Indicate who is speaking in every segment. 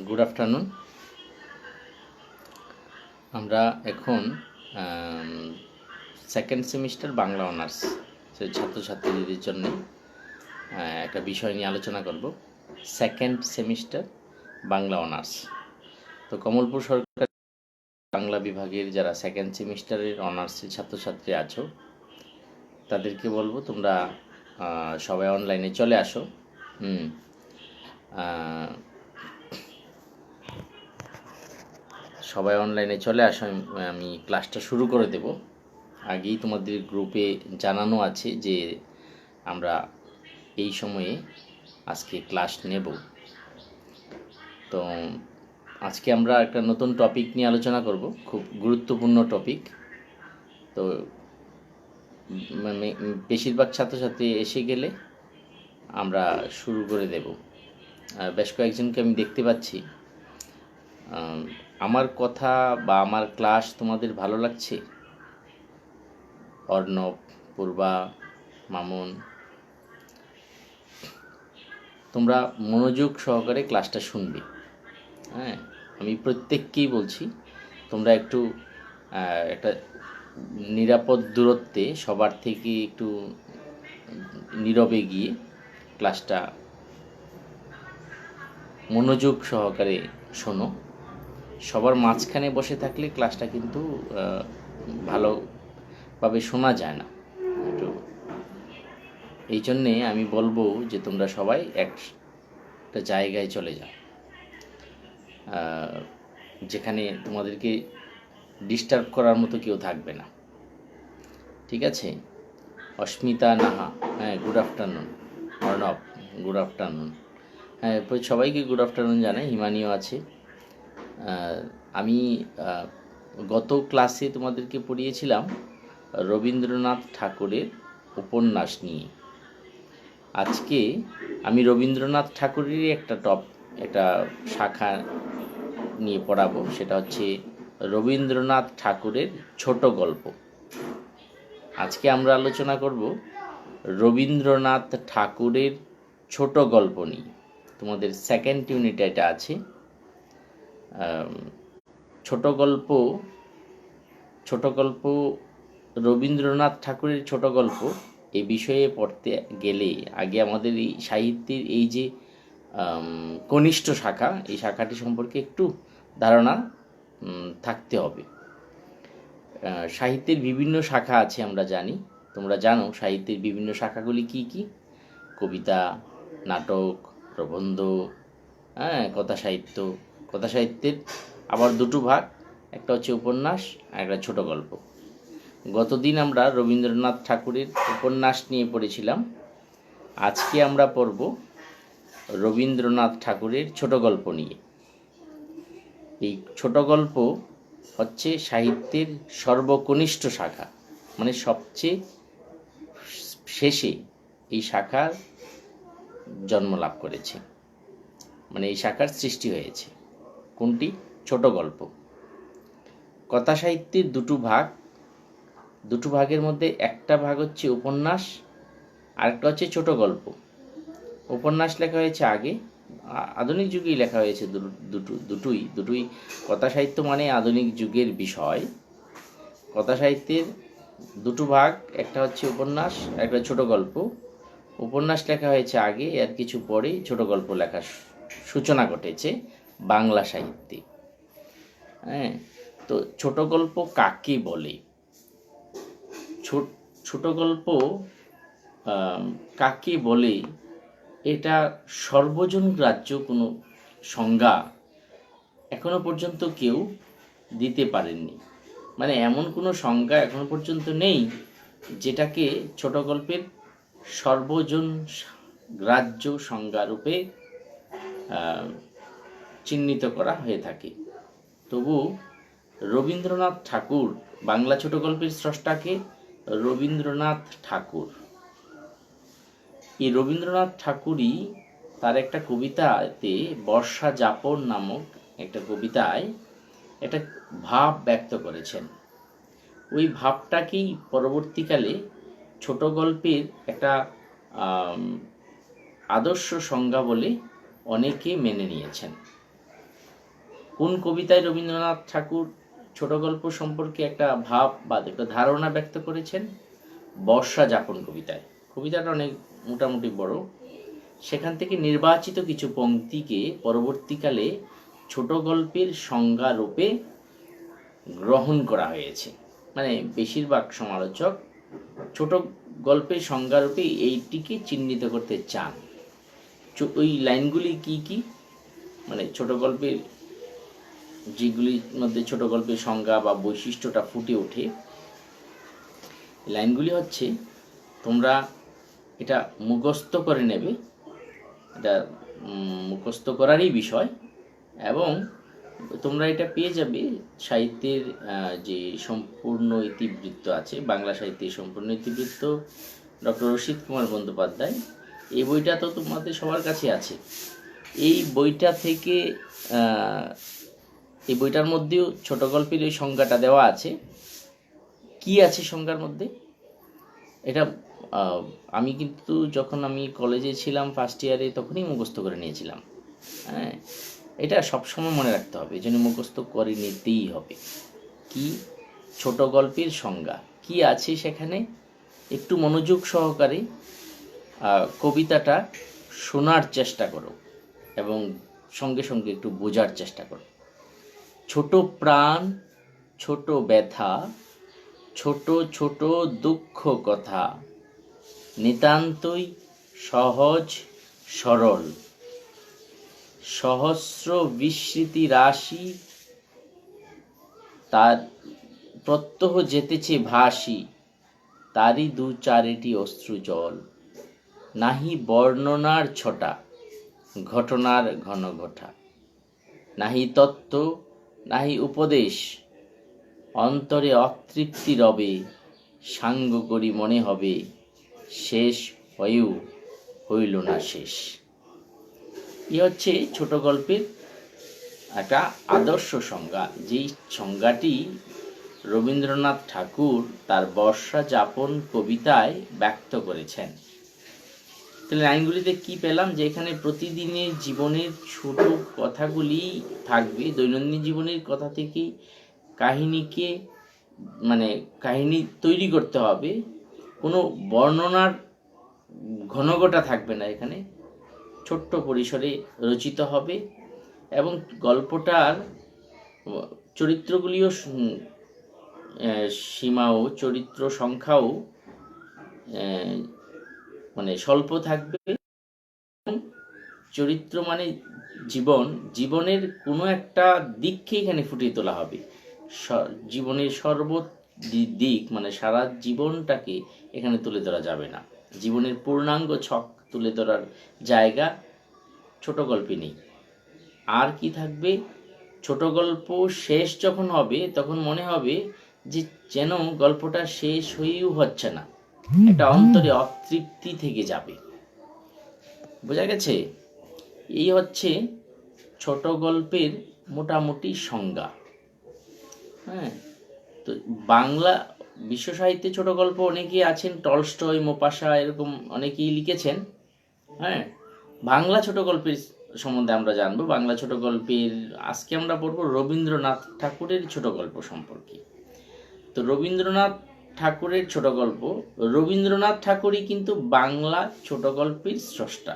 Speaker 1: Good afternoon. আমরা এখন second semester Bangla honours ছাত্রছাত্রীদের জন্য একটা বিষয় নিয়ে আলোচনা করব। Second semester Bangla honours. তো কমলপুর সরকার বাংলা বিভাগের যারা সেকেন্ড সেমিস্টারের অনার্সের ছাত্রছাত্রী আছো তাদেরকে বলবো তোমরা সবাই অনলাইনে চলে আসো। সবাই অনলাইনে চলে আসো, আমি ক্লাসটা শুরু করে দেব। আগেই তোমাদের গ্রুপে জানানো আছে যে আমরা এই সময়ে আজকে ক্লাস নেব। তো আজকে আমরা একটা নতুন টপিক নিয়ে আলোচনা করব, খুব গুরুত্বপূর্ণ টপিক। তো বেশিরভাগ ছাত্রছাত্রী এসে গেলে আমরা শুরু করে দেব। বেশ কয়েকজনকে আমি দেখতে পাচ্ছি। আমার কথা বা আমার ক্লাস তোমাদের ভালো লাগছে? অর্ণব, পূর্বা, মামুন, তোমরা মনোযোগ সহকারে ক্লাসটা শুনবে। হ্যাঁ, আমি প্রত্যেককেই বলছি তোমরা একটু একটা নিরাপদ দূরত্বে সবার থেকে একটু নীরবে গিয়ে ক্লাসটা মনোযোগ সহকারে শোনো। সবার মাঝখানে বসে থাকলে ক্লাসটা কিন্তু ভালোভাবে শোনা যায় না। একটু এই জন্যে আমি বলবো যে তোমরা সবাই একটা জায়গায় চলে যাও, যেখানে তোমাদেরকে ডিস্টার্ব করার মতো কেউ থাকবে না। ঠিক আছে? অস্মিতা নাহা, হ্যাঁ, good afternoon. Arnab, good afternoon. হ্যাঁ, সবাইকে গুড আফটারনুন জানাই। হিমানিও আছে। আমি গত ক্লাসে তোমাদেরকে পড়িয়েছিলাম রবীন্দ্রনাথ ঠাকুরের উপন্যাস নিয়ে। আজকে আমি রবীন্দ্রনাথ ঠাকুরেরই একটা শাখা নিয়ে পড়াবো, সেটা হচ্ছে রবীন্দ্রনাথ ঠাকুরের ছোট গল্প। আজকে আমরা আলোচনা করব রবীন্দ্রনাথ ঠাকুরের ছোট গল্প নিয়ে। তোমাদের সেকেন্ড ইউনিট এটা আছে। ছোট গল্প রবীন্দ্রনাথ ঠাকুরের ছোট গল্প এই বিষয়ে পড়তে গেলে আগে আমাদের এই সাহিত্যের এই যে কনিষ্ঠ শাখা, এই শাখাটি সম্পর্কে একটু ধারণা থাকতে হবে। সাহিত্যের বিভিন্ন শাখা আছে, আমরা জানি। তোমরা জানো সাহিত্যের বিভিন্ন শাখাগুলি কি কি? কবিতা, নাটক, প্রবন্ধ, হ্যাঁ, কথা সাহিত্যের আবার দুটো ভাগ, একটা হচ্ছে উপন্যাস আর একটা ছোট গল্প। গতদিন আমরা রবীন্দ্রনাথ ঠাকুরের উপন্যাস নিয়ে পড়েছিলাম। আজকে আমরা পড়ব রবীন্দ্রনাথ ঠাকুরের ছোট গল্প নিয়ে। এই ছোট গল্প হচ্ছে সাহিত্যের সর্বকনিষ্ঠ শাখা, মানে সবচেয়ে শেষে এই শাখার জন্ম লাভ করেছে, মানে এই শাখার সৃষ্টি হয়েছে। কোনটি? ছোট গল্প। কথা সাহিত্যের দুটো ভাগের মধ্যে একটা ভাগ হচ্ছে উপন্যাস, আরেকটা হচ্ছে ছোট গল্প। উপন্যাস লেখা হয়েছে আগে, আধুনিক যুগেই লেখা হয়েছে দুটোই। কথা সাহিত্য মানে আধুনিক যুগের বিষয়। কথা সাহিত্যের দুটো ভাগ, একটা হচ্ছে উপন্যাস, একটা ছোট গল্প। উপন্যাস লেখা হয়েছে আগে, আর কিছু পরে ছোট গল্প লেখার সূচনা ঘটেছে বাংলা সাহিত্যে। হ্যাঁ, তো ছোট গল্প কাকে বলে? ছোট গল্প কাকে বলে এটা সর্বজন গ্রাহ্য কোনো সংজ্ঞা এখনো পর্যন্ত কেউ দিতে পারেননি। মানে এমন কোনো সংজ্ঞা এখনো পর্যন্ত নেই যেটাকে ছোট গল্পের সর্বজন গ্রাহ্য সংজ্ঞারূপে চিহ্নিত করা হয়ে থাকে। তবু রবীন্দ্রনাথ ঠাকুর, বাংলা ছোট গল্পের স্রষ্টাকে রবীন্দ্রনাথ ঠাকুর। এই রবীন্দ্রনাথ ঠাকুরই তার একটা কবিতাতে, বর্ষা যাপন নামক একটা কবিতায় একটা ভাব ব্যক্ত করেছেন। ওই ভাবটাকেই পরবর্তীকালে ছোট গল্পের একটা আদর্শ সংজ্ঞা বলে অনেকে মেনে নিয়েছেন। কোন কবিতায় রবীন্দ্রনাথ ঠাকুর ছোট গল্প সম্পর্কে একটা ভাব বা একটা ধারণা ব্যক্ত করেছেন? বর্ষা যাপন কবিতায়। কবিতাটা অনেক মোটামুটি বড়, সেখান থেকে নির্বাচিত কিছু পংক্তিকে পরবর্তীকালে ছোট গল্পের সংজ্ঞা রূপে গ্রহণ করা হয়েছে। মানে বেশিরভাগ সমালোচক ছোট গল্পের সংজ্ঞা রূপে এইটিকে চিহ্নিত করতে চান। ওই লাইনগুলি কি কি, মানে ছোট গল্পের যেগুলির মধ্যে ছোট গল্পের সংজ্ঞা বা বৈশিষ্ট্যটা ফুটে ওঠে, লাইনগুলি হচ্ছে, তোমরা এটা মুখস্থ করে নেবে, এটা মুখস্থ করারই বিষয়, এবং তোমরা এটা পেয়ে যাবে সাহিত্যের যে সম্পূর্ণ ইতিবৃত্ত আছে, বাংলা সাহিত্যের সম্পূর্ণ ইতিবৃত্ত, ডক্টর রশিদ কুমার বন্দ্যোপাধ্যায়। এই বইটা তো তোমাদের সবার কাছে আছে। এই বইটা থেকে এই বইটার মধ্যেও ছোট গল্পের এই সংজ্ঞাটা দেওয়া আছে। কি আছে সংজ্ঞার মধ্যে? এটা আমি কিন্তু যখন আমি কলেজে ছিলাম ফার্স্ট ইয়ারে তখনই মুখস্থ করে নিয়েছিলাম। হ্যাঁ, এটা সবসময় মনে রাখতে হবে, এই জন্য মুখস্থ করে নিতেই হবে। কি ছোট গল্পের সংজ্ঞা কি আছে সেখানে, একটু মনোযোগ সহকারে কবিতাটা শোনার চেষ্টা করো এবং সঙ্গে সঙ্গে একটু বোঝার চেষ্টা করো। ছোট প্রাণ, ছোট ব্যথা, ছোট ছোট দুঃখ কথা, নিতান্তই সহজ সরল, সহস্র বিস্মৃতি রাশি, তার প্রত্যহ যেতেছে ভাসি, তারই দু চারিটি অশ্রু জল, নাহি বর্ণনার ছটা, ঘটনার ঘন ঘটা, নাহি তত্ত্ব নাহি উপদেশ, অন্তরে অতৃপ্তি রবে, সাঙ্গ করি মনে হবে, শেষ হয়েও হইল না শেষ। হচ্ছে ছোট গল্পের একটা আদর্শ সংজ্ঞা, যেই সংজ্ঞাটি রবীন্দ্রনাথ ঠাকুর তার বর্ষা যাপন কবিতায় ব্যক্ত করেছেন। তাহলে লাইনগুলিতে কি পেলাম, যে এখানে প্রতিদিনের জীবনের ছোট কথাগুলি থাকবে, দৈনন্দিন জীবনের কথা থেকেই কাহিনীকে মানে কাহিনী তৈরি করতে হবে, কোনো বর্ণনার ঘনঘটা থাকবে না, এখানে ছোট্ট পরিসরে রচিত হবে এবং গল্পটার চরিত্রগুলিও সীমাও চরিত্র সংখ্যাও মানে স্বল্প থাকবে। চরিত্র মানে জীবনের কোনো একটা দিককে এখানে ফুটিয়ে তোলা হবে। জীবনের সর্ব দিক মানে সারা জীবনটাকে এখানে তুলে ধরা যাবে না। জীবনের পূর্ণাঙ্গ ছক তুলে ধরার জায়গা ছোট গল্পে নেই। আর কি থাকবে, ছোট গল্প শেষ যখন হবে তখন মনে হবে যে যেন গল্পটা শেষ হয়েও হচ্ছে না, একটা অন্তরে অতৃপ্তি থেকে যাবে। বোঝা গেছে? এই হচ্ছে ছোট গল্পের মোটামুটি সংজ্ঞা। হ্যাঁ, তো বাংলা বিশ্ব সাহিত্যে ছোট গল্প অনেকেই আছেন, টলস্টয়, মোপাসা, এরকম অনেকেই লিখেছেন। হ্যাঁ, বাংলা ছোট গল্পের সম্বন্ধে আমরা জানবো। বাংলা ছোট গল্পের আজকে আমরা পড়বো রবীন্দ্রনাথ ঠাকুরের ছোট গল্প সম্পর্কে। তো রবীন্দ্রনাথ ঠাকুরের ছোট গল্প, রবীন্দ্রনাথ ঠাকুরই কিন্তু বাংলা ছোট গল্পের স্রষ্টা।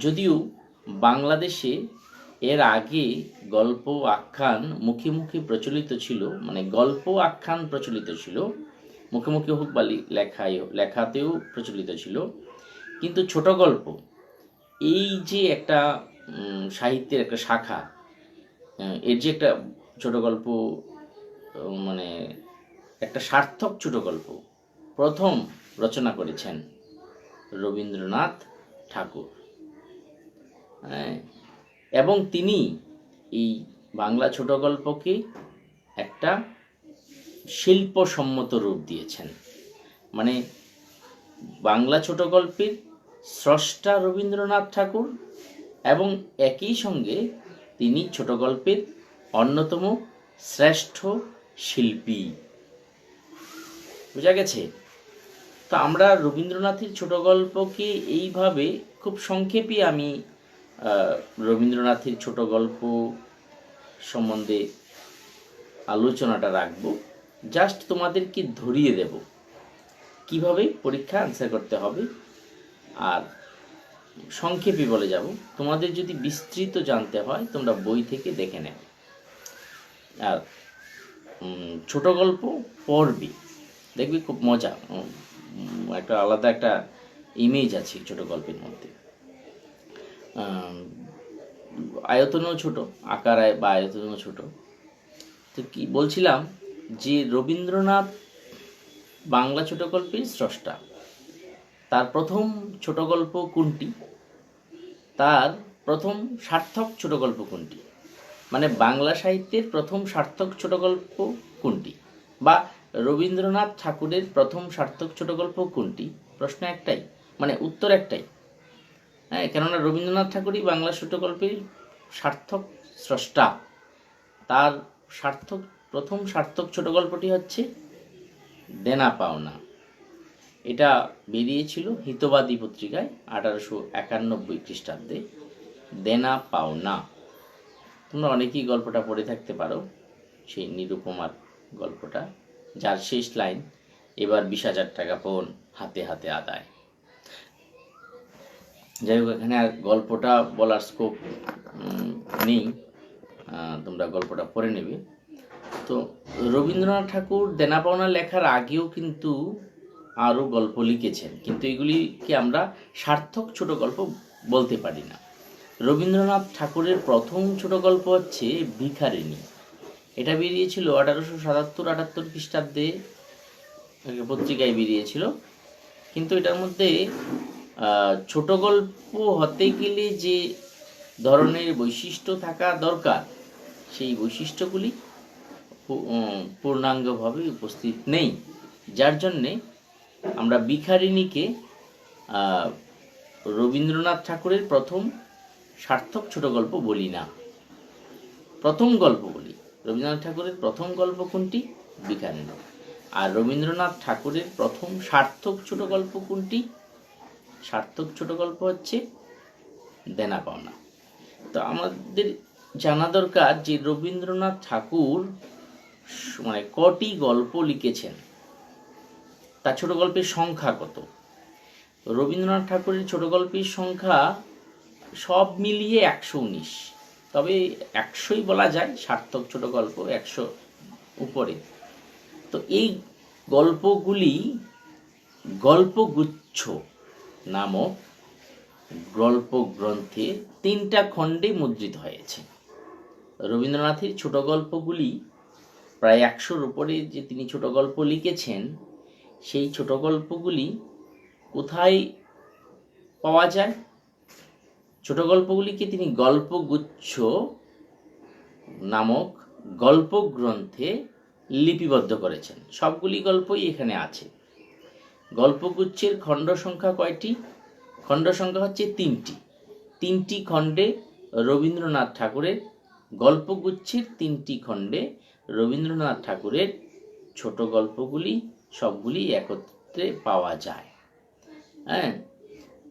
Speaker 1: যদিও বাংলাদেশে এর আগে গল্প আখ্যান মুখে মুখে প্রচলিত ছিল, মানে গল্প আখ্যান প্রচলিত ছিল, মুখে মুখে হোক বা লেখাতেও প্রচলিত ছিল, কিন্তু ছোট গল্প এই যে একটা সাহিত্যের একটা শাখা, এর যে একটা ছোট গল্প মানে একটা সার্থক ছোট গল্প প্রথম রচনা করেছেন রবীন্দ্রনাথ ঠাকুর। হ্যাঁ, এবং তিনি এই বাংলা ছোট গল্পকে একটা শিল্পসম্মত রূপ দিয়েছেন। মানে বাংলা ছোট গল্পের স্রষ্টা রবীন্দ্রনাথ ঠাকুর এবং একই সঙ্গে তিনি ছোট গল্পের অন্যতম শ্রেষ্ঠ শিল্পী। বোঝা গেছে? তো আমরা রবীন্দ্রনাথের ছোট গল্পকে এইভাবে খুব সংক্ষেপে আমি রবীন্দ্রনাথের ছোট গল্প সম্বন্ধে আলোচনাটা রাখবো, জাস্ট তোমাদেরকে ধরিয়ে দেব কিভাবে পরীক্ষা আনসার করতে হবে। আর সংক্ষেপে বলে যাব, তোমাদের যদি বিস্তৃত জানতে হয় তোমরা বই থেকে দেখে নেবে। আর ছোট গল্প পড়বে, দেখবি খুব মজা, একটা আলাদা একটা ইমেজ আছে ছোট গল্পের মধ্যে। আয়তনও ছোট, আকার বা আয়তনও ছোট। তো কি বলছিলাম যে রবীন্দ্রনাথ বাংলা ছোট গল্পের স্রষ্টা। তার প্রথম ছোট গল্প কোনটি, তার প্রথম সার্থক ছোট গল্প কোনটি, মানে বাংলা সাহিত্যের প্রথম সার্থক ছোট গল্প কোনটি, বা রবীন্দ্রনাথ ঠাকুরের প্রথম সার্থক ছোট গল্প কোনটি? প্রশ্ন একটাই, মানে উত্তর একটাই। হ্যাঁ, কেননা রবীন্দ্রনাথ ঠাকুরই বাংলা ছোট গল্পের সার্থক স্রষ্টা। তার প্রথম সার্থক ছোট গল্পটি হচ্ছে দেনা পাওনা। এটা বেরিয়েছিল হিতবাদী পত্রিকায় 1891 খ্রিস্টাব্দে। দেনা পাওনা, তোমরা অনেকেই গল্পটা পড়ে থাকতে পারো, সেই নিরুপমার গল্পটা, যার শেষ লাইন এবার 20,000 টাকা পণ হাতে হাতে আদায়। যাই হোক, এখানে আর গল্পটা বলার স্কোপ নেই, তোমরা গল্পটা পড়ে নেবে। তো রবীন্দ্রনাথ ঠাকুর দেনা পাওনা লেখার আগেও কিন্তু আরও গল্প লিখেছেন, কিন্তু এগুলিকে আমরা সার্থক ছোট গল্প বলতে পারি না। রবীন্দ্রনাথ ঠাকুরের প্রথম ছোট গল্প হচ্ছে ভিখারিণী। এটা বেরিয়েছিল 1877-78 খ্রিস্টাব্দে, পত্রিকায় বেরিয়েছিল। কিন্তু এটার মধ্যে ছোট গল্প হতে গেলে যে ধরনের বৈশিষ্ট্য থাকা দরকার, সেই বৈশিষ্ট্যগুলি পূর্ণাঙ্গভাবে উপস্থিত নেই, যার জন্যে আমরা ভিখারিণীকে রবীন্দ্রনাথ ঠাকুরের প্রথম সার্থক ছোট গল্প বলি না, প্রথম গল্প বলি। রবীন্দ্রনাথ ঠাকুরের প্রথম গল্প কোনটি? ভিখারিণী। আর রবীন্দ্রনাথ ঠাকুরের প্রথম সার্থক ছোট গল্প কোনটি? সার্থক ছোট গল্প হচ্ছে দেনা পাওনা। তো আমাদের জানা দরকার যে রবীন্দ্রনাথ ঠাকুর মানে কটি গল্প লিখেছেন, তার ছোট গল্পের সংখ্যা কত। রবীন্দ্রনাথ ঠাকুরের ছোট গল্পের সংখ্যা সব মিলিয়ে 119, তবে 100ই বলা যায়, সার্থক ছোট গল্প 100 উপরে। তো এই গল্পগুলি গল্পগুচ্ছ নামক গল্প গ্রন্থে 3টা খণ্ডে মুদ্রিত হয়েছে। রবীন্দ্রনাথের ছোট গল্পগুলি প্রায় 100-র উপরে যে তিনি ছোট গল্প লিখেছেন, সেই ছোট গল্পগুলি কোথায় পাওয়া যায়? ছোট গল্পগুলিকে তিনি গল্পগুচ্ছ নামক গল্প গ্রন্থে লিপিবদ্ধ করেছেন। সবগুলি গল্পই এখানে আছে। গল্পগুচ্ছের খণ্ড সংখ্যা কয়টি? খণ্ড সংখ্যা হচ্ছে 3টি। 3টি খণ্ডে রবীন্দ্রনাথ ঠাকুরের গল্পগুচ্ছের 3টি খণ্ডে রবীন্দ্রনাথ ঠাকুরের ছোট গল্পগুলি সবগুলি একত্রে পাওয়া যায়। হ্যাঁ,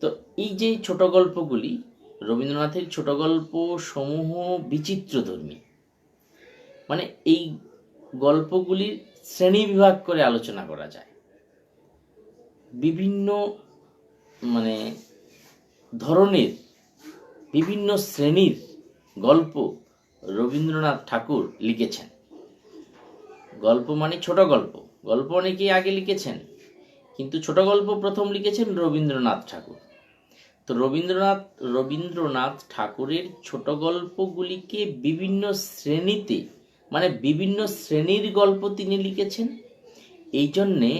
Speaker 1: তো এই যে ছোট গল্পগুলি, রবীন্দ্রনাথের ছোট গল্প সমূহ বিচিত্রধর্মী, মানে এই গল্পগুলির শ্রেণী বিভাগ করে আলোচনা করা যায়। বিভিন্ন মানে ধরনের বিভিন্ন শ্রেণীর গল্প রবীন্দ্রনাথ ঠাকুর লিখেছেন। গল্প মানে ছোট গল্প, গল্প অনেকেই আগে লিখেছেন, কিন্তু ছোট গল্প প্রথম লিখেছেন রবীন্দ্রনাথ ঠাকুর। তো রবীন্দ্রনাথ ঠাকুরের ছোট গল্পগুলিকে বিভিন্ন শ্রেণীতে, মানে বিভিন্ন শ্রেণীর গল্প তিনি লিখেছেন। এই জন্যে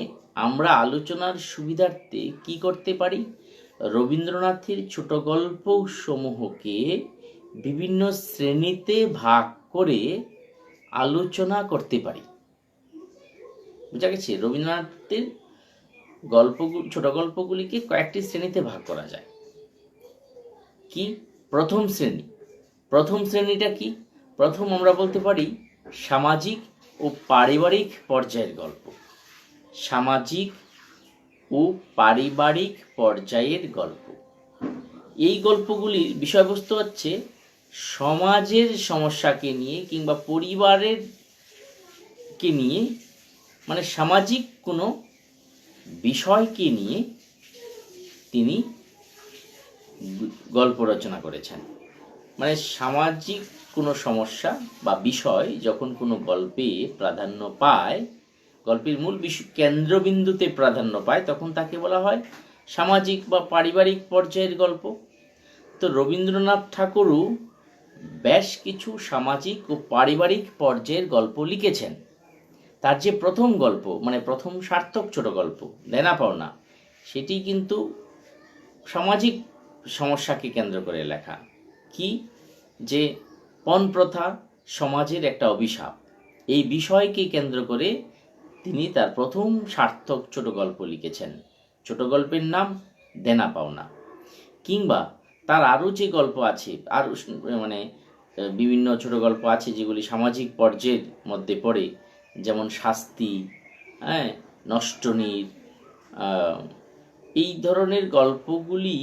Speaker 1: আমরা আলোচনার সুবিধার্থে কি করতে পারি? রবীন্দ্রনাথের ছোট গল্প সমূহকে বিভিন্ন শ্রেণীতে ভাগ করে আলোচনা করতে পারি। বুঝা গেছে? রবীন্দ্রনাথের ছোট গল্পগুলিকে কয়েকটি শ্রেণীতে ভাগ করা যায়। কি? প্রথম শ্রেণী। প্রথম শ্রেণীটা কি? প্রথম আমরা বলতে পারি সামাজিক ও পারিবারিক পর্যায়ের গল্প। সামাজিক ও পারিবারিক পর্যায়ের গল্প। এই গল্পগুলির বিষয়বস্তু হচ্ছে সমাজের সমস্যাকে নিয়ে কিংবা পরিবারের কে নিয়ে, মানে সামাজিক কোনো বিষয়কে নিয়ে তিনি গল্প রচনা করেছেন। মানে সামাজিক কোনো সমস্যা বা বিষয় যখন কোনো গল্পে প্রাধান্য পায়, গল্পের মূল কেন্দ্রবিন্দুতে প্রাধান্য পায়, তখন তাকে বলা হয় সামাজিক বা পারিবারিক পর্যায়ের গল্প। তো রবীন্দ্রনাথ ঠাকুরও বেশ কিছু সামাজিক ও পারিবারিক পর্যায়ের গল্প লিখেছেন। তার যে প্রথম গল্প, মানে প্রথম সার্থক ছোট গল্প দেনা পাওনা, সেটি কিন্তু সামাজিক সমস্যাকে কেন্দ্র করে লেখা। কি, যে পণ প্রথা সমাজের একটা অভিশাপ, এই বিষয়কে কেন্দ্র করে তিনি তার প্রথম সার্থক ছোট গল্প লিখেছেন। ছোট গল্পের নাম দেনা পাওনা। কিংবা তার আরও যে গল্প আছে, আর মানে বিভিন্ন ছোট গল্প আছে যেগুলি সামাজিক পর্যায়ের মধ্যে পড়ে, যেমন শাস্তি, নষ্টনীড়, এই ধরনের গল্পগুলি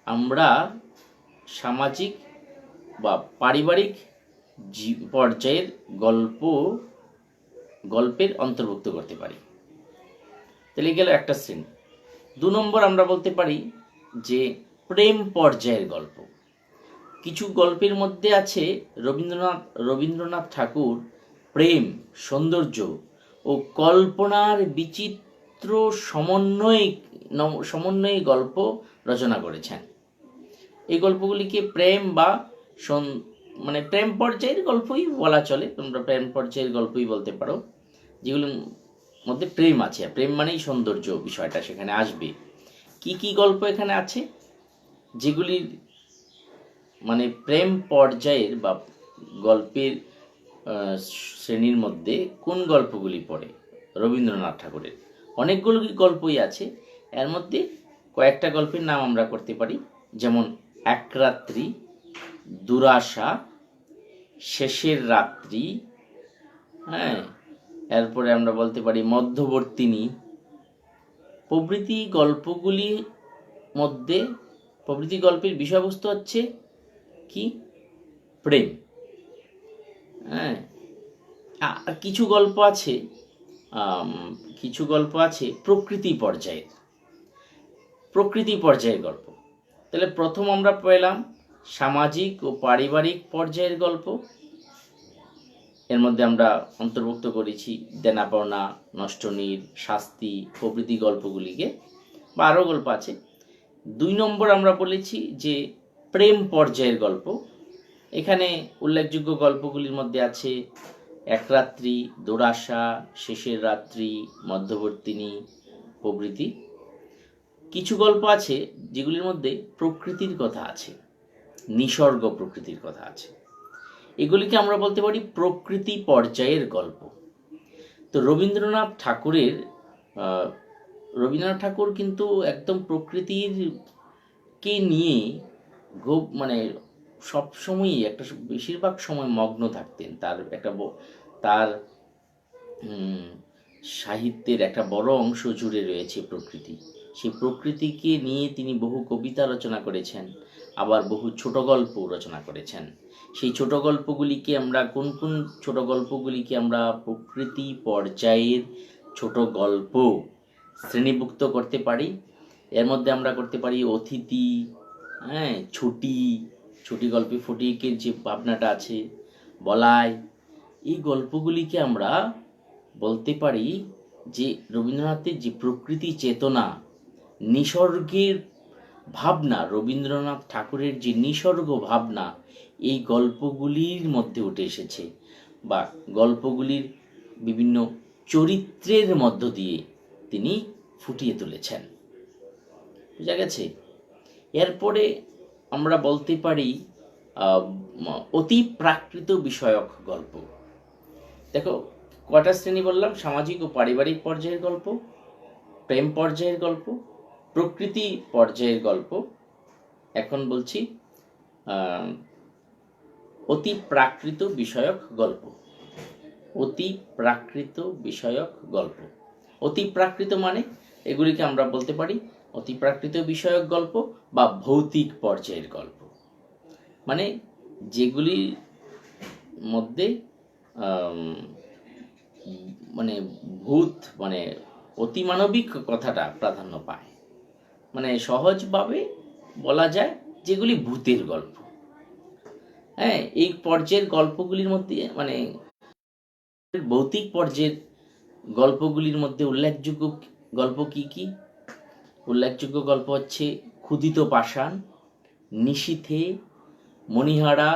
Speaker 1: আমরা সামাজিক বা পারিবারিক পর্যায়ের গল্পের অন্তর্ভুক্ত করতে পারি। তাহলে গেল একটা শ্রেণী। 2 নম্বর আমরা বলতে পারি যে প্রেম পর্যায়ের গল্প। কিছু গল্পের মধ্যে আছে রবীন্দ্রনাথ ঠাকুর প্রেম, সৌন্দর্য ও কল্পনার বিচিত্র সমন্বয়ে গল্প রচনা করেছেন। এই গল্পগুলিকে প্রেম বা মানে প্রেম পর্যায়ের গল্পই বলা চলে, তোমরা প্রেম পর্যায়ের গল্পই বলতে পারো, যেগুলোর মধ্যে প্রেম আছে। প্রেম মানেই সৌন্দর্য, বিষয়টা সেখানে আসবে। কি কি গল্প এখানে আছে যেগুলির মানে প্রেম পর্যায়ের বা গল্পের শ্রেণীর মধ্যে কোন গল্পগুলি পড়ে? রবীন্দ্রনাথ ঠাকুরের অনেকগুলো গল্পই আছে, এর মধ্যে কয়েকটা গল্পের নাম আমরা করতে পারি, যেমন এক রাত্রি, দুরাশা, শেষের রাত্রি, এরপরে আমরা বলতে পারি মধ্যবর্তিনী প্রভৃতি গল্পগুলির মধ্যে। প্রভৃতি গল্পের বিষয়বস্তু হচ্ছে কি? প্রেম। কিছু গল্প আছে প্রকৃতি পর্যায়ের গল্প। তাহলে প্রথম আমরা পেলাম সামাজিক ও পারিবারিক পর্যায়ের গল্প। এর মধ্যে আমরা অন্তর্ভুক্ত করেছি দেনা পাওনা, নষ্টনীড়, শাস্তি প্রভৃতি গল্পগুলিকে, বা আরও গল্প আছে। 2 নম্বর আমরা বলেছি যে প্রেম পর্যায়ের গল্প। এখানে উল্লেখযোগ্য গল্পগুলির মধ্যে আছে এক রাত্রি, দুরাশা, শেষের রাত্রি, মধ্যবর্তিনী প্রভৃতি। কিছু গল্প আছে যেগুলির মধ্যে প্রকৃতির কথা আছে, নিসর্গ প্রকৃতির কথা আছে, এগুলিকে আমরা বলতে পারি প্রকৃতি পর্যায়ের গল্প। তো রবীন্দ্রনাথ ঠাকুর কিন্তু একদম প্রকৃতির কে নিয়ে মানে সবসময়ই বেশিরভাগ সময় মগ্ন থাকতেন। তার সাহিত্যের একটা বড় অংশ জুড়ে রয়েছে প্রকৃতি। সেই প্রকৃতিকে নিয়ে তিনি বহু কবিতা রচনা করেছেন, আবার বহু ছোট গল্প রচনা করেছেন। সেই ছোট গল্পগুলিকে আমরা কোন ছোট গল্পগুলিকে আমরা প্রকৃতি পর্যায়ের ছোট গল্প শ্রেণীভুক্ত করতে পারি? এর মধ্যে আমরা করতে পারি অতিথি, ছুটি গল্পে ফটিকের যে ভাবনাটা আছে, বলাই, এই গল্পগুলিকে আমরা বলতে পারি যে রবীন্দ্রনাথের যে প্রকৃতি চেতনা, নিসর্গের ভাবনা, রবীন্দ্রনাথ ঠাকুরের যে নিসর্গ ভাবনা, এই গল্পগুলির মধ্যে উঠে এসেছে, বা গল্পগুলির বিভিন্ন চরিত্রের মধ্য দিয়ে তিনি ফুটিয়ে তুলেছেন। বুঝা গেছে? এরপরে আমরা বলতে পারি অতি প্রাকৃত বিষয়ক গল্প। দেখো কয়টা শ্রেণী বললাম? সামাজিক ও পারিবারিক পর্যায়ের গল্প, প্রেম পর্যায়ের গল্প, প্রকৃতি পর্যায়ের গল্প। এখন বলছি অতি প্রাকৃত বিষয়ক গল্প। অতি প্রাকৃত বিষয়ক গল্প, অতি প্রাকৃত মানে এগুলিকে আমরা বলতে পারি অতি প্রাকৃত বিষয়ক গল্প বা ভৌতিক পর্যায়ের গল্প। মানে যেগুলির মধ্যে মানে ভূত মানে অতিমানবিক কথাটা প্রাধান্য পায়, মানে সহজভাবে বলা যায় যেগুলি ভূতের গল্প। হ্যাঁ, এই পর্যায়ের গল্পগুলির মধ্যে মানে ভৌতিক পর্যায়ের গল্পগুলির মধ্যে উল্লেখযোগ্য গল্প কি কি? উল্লেখযোগ্য গল্প হচ্ছে ক্ষুধিত পাষাণ, নিশীথে, মণিহারা,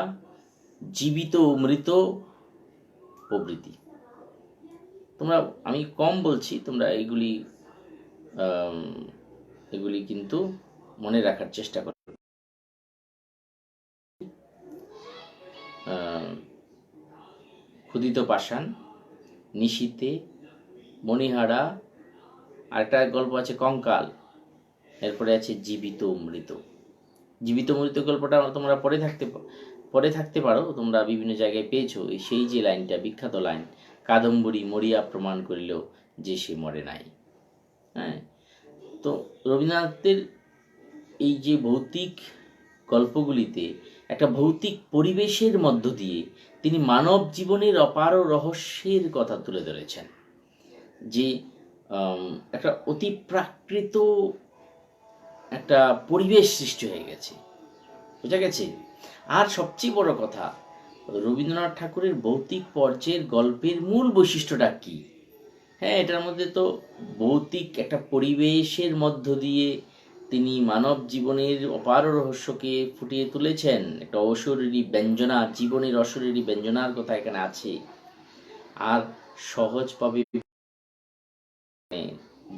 Speaker 1: জীবিত ও মৃত প্রভৃতি। তোমরা, আমি কম বলছি, তোমরা এগুলি কিন্তু মনে রাখার চেষ্টা করো। ক্ষুধিত পাষাণ, নিশীথে, মণিহারা, আরেকটা গল্প আছে কঙ্কাল, এরপরে আছে জীবিত মৃত। জীবিত মৃত গল্পটা তোমরা পড়ে থাকতে পারো, তোমরা বিভিন্ন জায়গায় পেয়েছো। সেই যে লাইনটা, বিখ্যাত লাইন, কাদম্বরী মরিয়া প্রমাণ করিল যে সে মরে নাই। হ্যাঁ, তো রবীন্দ্রনাথের এই যে ভৌতিক গল্পগুলিতে একটা ভৌতিক পরিবেশের মধ্য দিয়ে তিনি মানব জীবনের অপার রহস্যের কথা তুলে ধরেছেন, যে একটা অতি প্রাকৃত একটা পরিবেশ সৃষ্টি হয়ে গেছে, বোঝা গেছে। আর সবচেয়ে বড় কথা, রবীন্দ্রনাথ ঠাকুরের ভৌতিক পর্যায়ের গল্পের মূল বৈশিষ্ট্যটা কি? হ্যাঁ, এটার মধ্যে তো ভৌতিক একটা পরিবেশের মধ্য দিয়ে তিনি মানব জীবনের অপার রহস্যকে ফুটিয়ে তুলেছেন। একটা অশরীরী ব্যঞ্জনা, জীবনের অশরীরী ব্যঞ্জনার কথা এখানে আছে। আর সহজভাবে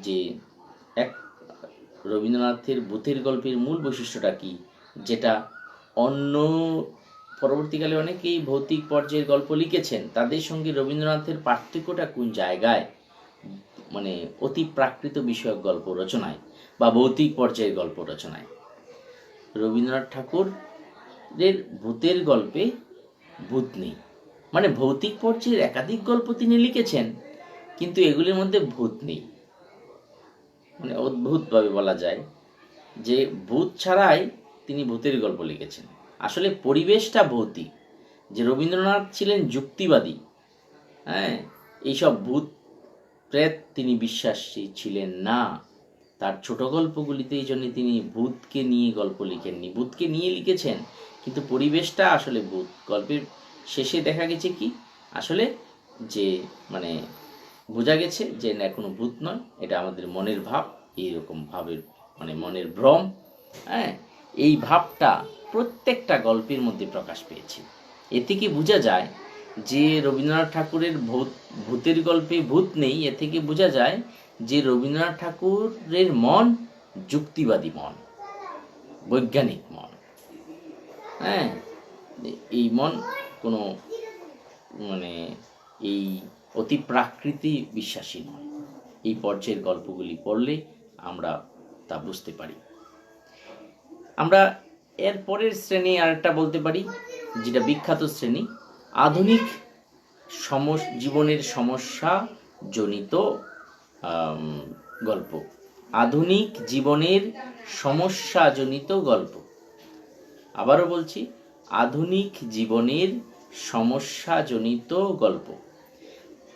Speaker 1: যে এক রবীন্দ্রনাথের ভূতের গল্পের মূল বৈশিষ্ট্যটা কি, যেটা অন্য পরবর্তীকালে অনেকেই ভৌতিক পর্যায়ের গল্প লিখেছেন, তাদের সঙ্গে রবীন্দ্রনাথের পার্থক্যটা কোন জায়গায়, মানে অতি প্রাকৃত বিষয়ক গল্প রচনায় বা ভৌতিক পর্যায়ের গল্প রচনায়। রবীন্দ্রনাথ ঠাকুরের ভূতের গল্পে ভূত নেই, মানে ভৌতিক পর্যায়ের একাধিক গল্প তিনি লিখেছেন, কিন্তু এগুলির মধ্যে ভূত নেই। মানে অদ্ভুতভাবে বলা যায় যে ভূত ছাড়াই তিনি ভূতের গল্প লিখেছেন। আসলে পরিবেশটা ভৌতিক, যে রবীন্দ্রনাথ ছিলেন যুক্তিবাদী। হ্যাঁ, এইসব ভূত প্রেত তিনি বিশ্বাসী ছিলেন না। তার ছোট গল্পগুলিতে এই জন্য তিনি ভূতকে নিয়ে গল্প লিখেননি, ভূতকে নিয়ে লিখেছেন কিন্তু পরিবেশটা আসলে ভূত। গল্পের শেষে দেখা গেছে কি, আসলে যে মানে বোঝা গেছে যে না, কোনো ভূত নয়, এটা আমাদের মনের ভাব, এইরকম ভাবের মানে মনের ভ্রম। হ্যাঁ, এই ভাবটা প্রত্যেকটা গল্পের মধ্যে প্রকাশ পেয়েছে। এ থেকে বোঝা যায় যে রবীন্দ্রনাথ ঠাকুরের ভূতের গল্পে ভূত নেই। এ থেকে বোঝা যায় যে রবীন্দ্রনাথ ঠাকুরের মন যুক্তিবাদী মন, বৈজ্ঞানিক মন। হ্যাঁ, এই মন কোনো মানে এই অতি প্রাকৃতি বিশ্বাসী নয়। এই পর্যায়ের গল্পগুলি পড়লে আমরা তা বুঝতে পারি। আমরা এর পরের শ্রেণী আরেকটা বলতে পারি, যেটা বিখ্যাত শ্রেণী, আধুনিক জীবনের সমস্যা জনিত গল্প। আধুনিক জীবনের সমস্যাজনিত গল্প। আবারও বলছি, আধুনিক জীবনের সমস্যাজনিত গল্প।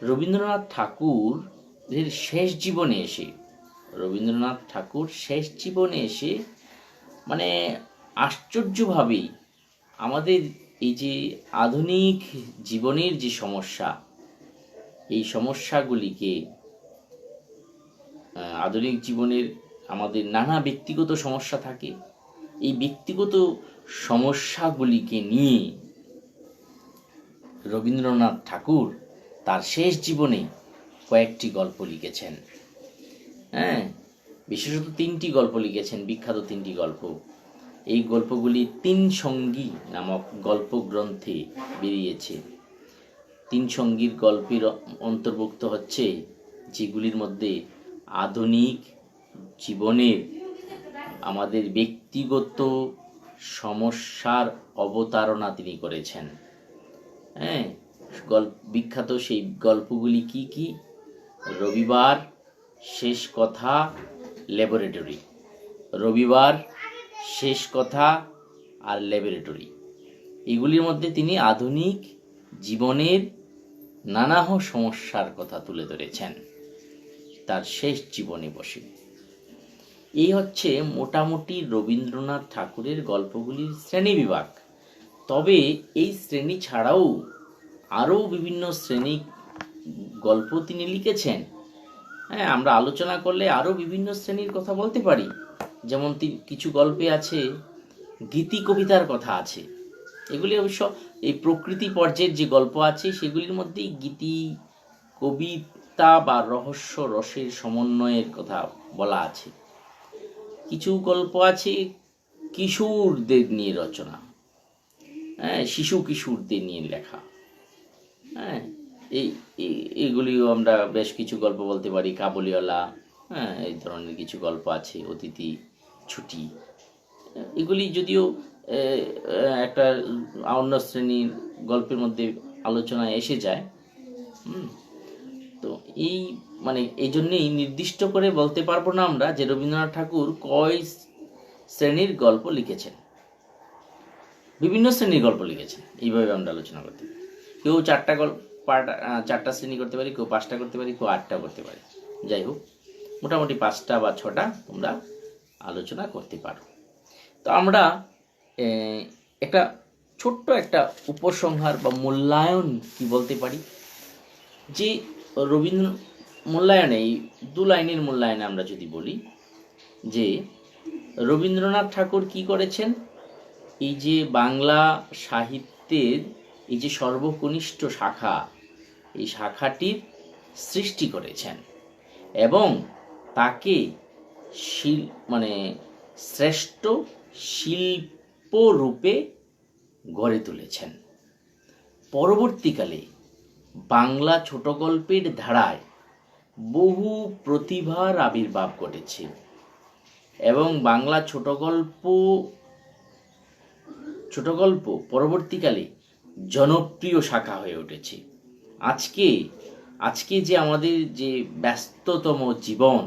Speaker 1: রবীন্দ্রনাথ ঠাকুরের শেষ জীবনে এসে মানে আশ্চর্যভাবেই আমাদের এই যে আধুনিক জীবনের যে সমস্যা, এই সমস্যাগুলিকে, আধুনিক জীবনের আমাদের নানা ব্যক্তিগত সমস্যা থাকে, এই ব্যক্তিগত সমস্যাগুলিকে নিয়ে রবীন্দ্রনাথ ঠাকুর তার শেষ জীবনে কয়েকটি গল্প লিখেছেন। হ্যাঁ, বিশেষত 3টি গল্প লিখেছেন, বিখ্যাত 3টি গল্প। এই গল্পগুলি 3 সঙ্গী নামক গল্প গ্রন্থে বেরিয়েছে। 3 সঙ্গীর গল্পের অন্তর্ভুক্ত হচ্ছে যেগুলির মধ্যে আধুনিক জীবনের আমাদের ব্যক্তিগত সমস্যার অবতারণা তিনি করেছেন। হ্যাঁ, বিখ্যাত সেই গল্পগুলি কি কি? রবিবার, শেষ কথা, ল্যাবরেটরি। রবিবার, শেষ কথা আর ল্যাবরেটরি। এগুলির মধ্যে তিনি আধুনিক জীবনের নানাহ সমস্যার কথা তুলে ধরেছেন তার শেষ জীবনে বসে। এই হচ্ছে মোটামুটি রবীন্দ্রনাথ ঠাকুরের গল্পগুলির শ্রেণীবিভাগ। তবে এই শ্রেণী ছাড়াও আরও বিভিন্ন শ্রেণী গল্প তিনি লিখেছেন। হ্যাঁ, আমরা আলোচনা করলে আরও বিভিন্ন শ্রেণীর কথা বলতে পারি। যেমন কিছু গল্পে আছে গীতি কবিতার কথা আছে। এগুলি অবশ্য এই প্রকৃতি পর্যায়ের যে গল্প আছে সেগুলির মধ্যেই গীতি কবিতা বা রহস্য রসের সমন্বয়ের কথা বলা আছে। কিছু গল্প আছে কিশোরদের নিয়ে রচনা, হ্যাঁ, শিশু কিশোরদের নিয়ে লেখা। হ্যাঁ, এইগুলিও আমরা বেশ কিছু গল্প বলতে পারি। কাবুলিওয়ালা, হ্যাঁ, এই ধরনের কিছু গল্প আছে। অতিথি ছুটি, এগুলি যদিও একটা অন্য শ্রেণীর গল্পের মধ্যে আলোচনায় এসে যায়। তো এই এই জন্যেই নির্দিষ্ট করে বলতে পারবো না আমরা যে রবীন্দ্রনাথ ঠাকুর কয় শ্রেণীর গল্প লিখেছেন। বিভিন্ন শ্রেণীর গল্প লিখেছেন, এইভাবে আমরা আলোচনা করতে পারি। কেউ চারটা শ্রেণী করতে পারি, কেউ 5টা করতে পারি, কেউ 8টা করতে পারি। যাই হোক, মোটামুটি 5টা বা 6টা তোমরা আলোচনা করতে পারো। তো আমরা একটা ছোট্ট একটা উপসংহার বা মূল্যায়ন কি বলতে পারি, যে রবীন্দ্র মূল্যায়নে, এই 2 লাইনের মূল্যায়নে আমরা যদি বলি যে রবীন্দ্রনাথ ঠাকুর কি করেছেন, এই যে বাংলা সাহিত্যের এই যে সর্বকনিষ্ঠ শাখা, এই শাখাটির সৃষ্টি করেছেন এবং তাকে শ্রেষ্ঠ শিল্পরূপে গড়ে তুলেছেন। পরবর্তীকালে বাংলা ছোট গল্পের ধারায় বহু প্রতিভার আবির্ভাব ঘটেছে এবং বাংলা ছোট গল্প পরবর্তীকালে জনপ্রিয় শাখা হয়ে উঠেছে। আজকে যে আমাদের যে ব্যস্ততম জীবন,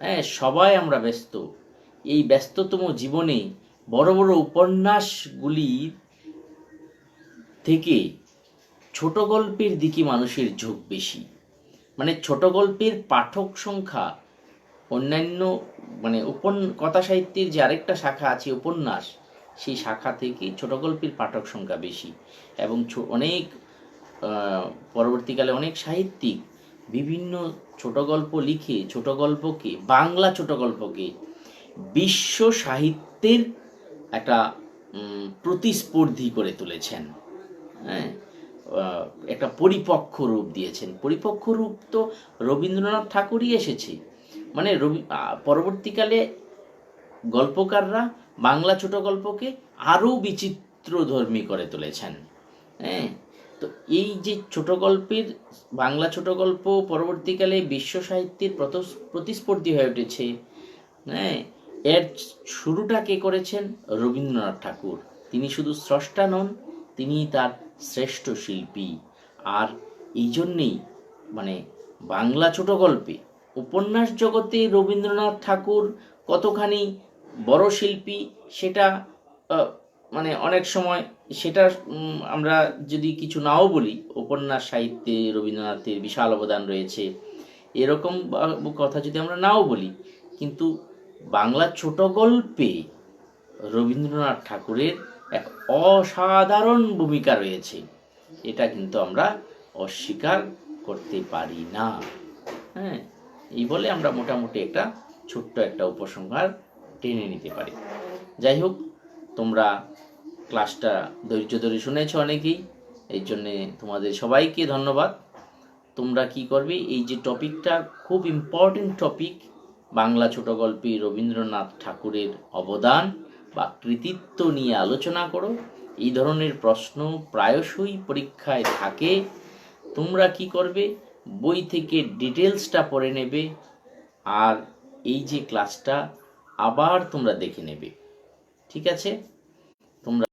Speaker 1: হ্যাঁ, সবাই আমরা ব্যস্ত। এই ব্যস্ততম জীবনে বড় বড় উপন্যাসগুলির থেকে ছোট গল্পের দিকে মানুষের ঝোঁক বেশি। ছোট গল্পের পাঠক সংখ্যা অন্যান্য কথা সাহিত্যের যে আরেকটা শাখা আছে উপন্যাস, সেই শাখা থেকে ছোট গল্পের পাঠক সংখ্যা বেশি। এবং অনেক পরবর্তীকালে অনেক সাহিত্যিক বিভিন্ন ছোট গল্প লিখে বাংলা ছোট গল্পকে বিশ্ব সাহিত্যের একটা প্রতিস্পর্ধী করে তুলেছেন। হ্যাঁ, একটা পরিপক্ক রূপ দিয়েছেন। পরিপক্ক রূপ তো রবীন্দ্রনাথ ঠাকুরই এসেছে। পরবর্তীকালে গল্পকাররা বাংলা ছোট গল্পকে আরও বিচিত্রধর্মী করে তুলেছেন। হ্যাঁ, তো এই যে বাংলা ছোট গল্প পরবর্তীকালে বিশ্ব সাহিত্যের প্রতিস্পর্ধী হয়ে উঠেছে, হ্যাঁ, এর শুরুটা কে করেছেন? রবীন্দ্রনাথ ঠাকুর। তিনি শুধু স্রষ্টা নন, তিনি তার শ্রেষ্ঠ শিল্পী। আর এই জন্যেই বাংলা ছোট গল্পে উপন্যাস জগতে রবীন্দ্রনাথ ঠাকুর কতখানি বড় শিল্পী সেটা অনেক সময় সেটা আমরা যদি কিছু নাও বলি, উপন্যাস সাহিত্যে রবীন্দ্রনাথের বিশাল অবদান রয়েছে এরকম কথা যদি আমরা নাও বলি, কিন্তু বাংলা ছোট গল্পে রবীন্দ্রনাথ ঠাকুরের এক অসাধারণ ভূমিকা রয়েছে, এটা কিন্তু আমরা অস্বীকার করতে পারি না। হ্যাঁ, এই বলে আমরা মোটামুটি একটা ছোট্ট একটা উপসংহার টেনে নিতে পারি। যাই হোক, তোমরা ক্লাসটা ধৈর্য ধরে শুনেছ অনেকেই, এই জন্যে তোমাদের সবাইকে ধন্যবাদ। তোমরা কি করবে, এই যে টপিকটা খুব ইম্পর্টেন্ট টপিক, বাংলা ছোট গল্পে রবীন্দ্রনাথ ঠাকুরের অবদান বা কৃতিত্ব নিয়ে আলোচনা করো। এই ধরনের প্রশ্ন প্রায়শই পরীক্ষায় থাকে। তোমরা কি করবে, বই থেকে ডিটেলসটা পড়ে নেবে আর এই যে ক্লাসটা আবার তোমরা দেখে নেবে। ঠিক আছে? তোমরা